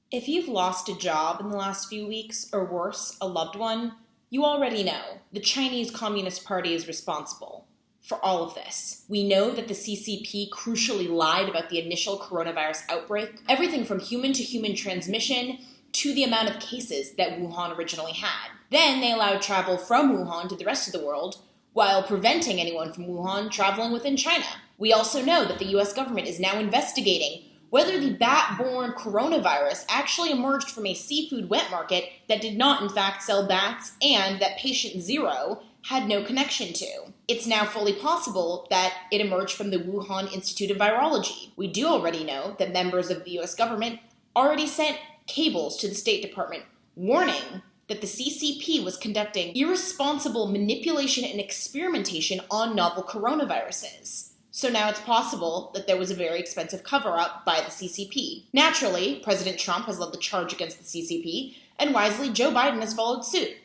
If you've lost a job in the last few weeks, or worse, a loved one, you already know the Chinese Communist Party is responsible for all of this. We know that the CCP crucially lied about the initial coronavirus outbreak, everything from human-to-human transmission to the amount of cases that Wuhan originally had. Then they allowed travel from Wuhan to the rest of the world, while preventing anyone from Wuhan traveling within China. We also know that the US government is now investigating whether the bat-borne coronavirus actually emerged from a seafood wet market that did not in fact sell bats and that patient zero had no connection to. It's now fully possible that it emerged from the Wuhan Institute of Virology. We do already know that members of the US government already sent cables to the State Department warning that the CCP was conducting irresponsible manipulation and experimentation on novel coronaviruses. So now it's possible that there was a very expensive cover-up by the CCP. Naturally, President Trump has led the charge against the CCP, and wisely, Joe Biden has followed suit.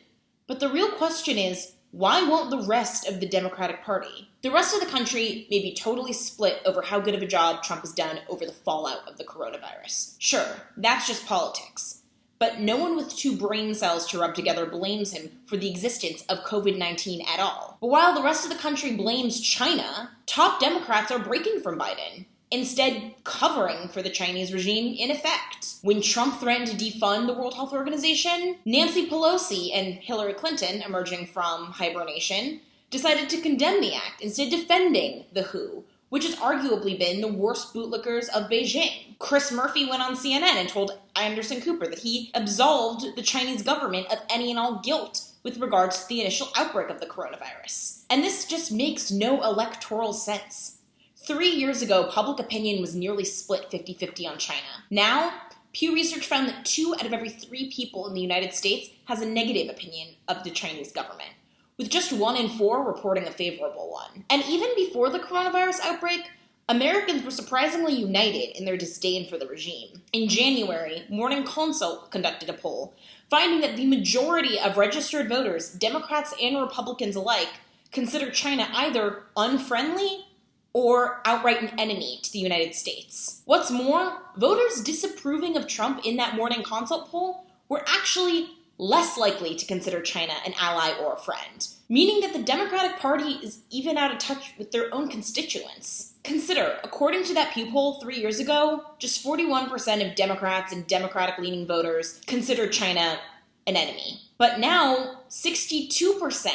But the real question is, why won't the rest of the Democratic Party? The rest of the country may be totally split over how good of a job Trump has done over the fallout of the coronavirus. Sure, that's just politics. But no one with two brain cells to rub together blames him for the existence of COVID-19 at all. But while the rest of the country blames China, top Democrats are breaking from Biden, instead covering for the Chinese regime in effect. When Trump threatened to defund the World Health Organization, Nancy Pelosi and Hillary Clinton, emerging from hibernation, decided to condemn the act, instead defending the WHO, which has arguably been the worst bootlickers of Beijing. Chris Murphy went on CNN and told Anderson Cooper that he absolved the Chinese government of any and all guilt with regards to the initial outbreak of the coronavirus. And this just makes no electoral sense. 3 years ago, public opinion was nearly split 50-50 on China. Now, Pew Research found that 2 out of every 3 people in the United States has a negative opinion of the Chinese government, with just 1 in 4 reporting a favorable one. And even before the coronavirus outbreak, Americans were surprisingly united in their disdain for the regime. In January, Morning Consult conducted a poll, finding that the majority of registered voters, Democrats and Republicans alike, consider China either unfriendly or outright an enemy to the United States. What's more, voters disapproving of Trump in that Morning Consult poll were actually less likely to consider China an ally or a friend, meaning that the Democratic Party is even out of touch with their own constituents. Consider, according to that Pew poll 3 years ago, just 41% of Democrats and Democratic-leaning voters consider China an enemy. But now, 62%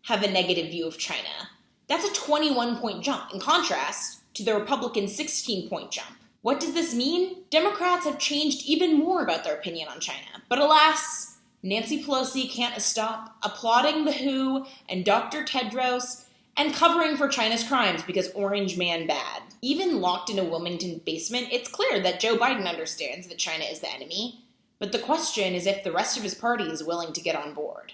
have a negative view of China. That's a 21-point jump, in contrast to the Republican 16-point jump. What does this mean? Democrats have changed even more about their opinion on China. But alas, Nancy Pelosi can't stop applauding the WHO and Dr. Tedros and covering for China's crimes because Orange Man bad. Even locked in a Wilmington basement, it's clear that Joe Biden understands that China is the enemy. But the question is if the rest of his party is willing to get on board.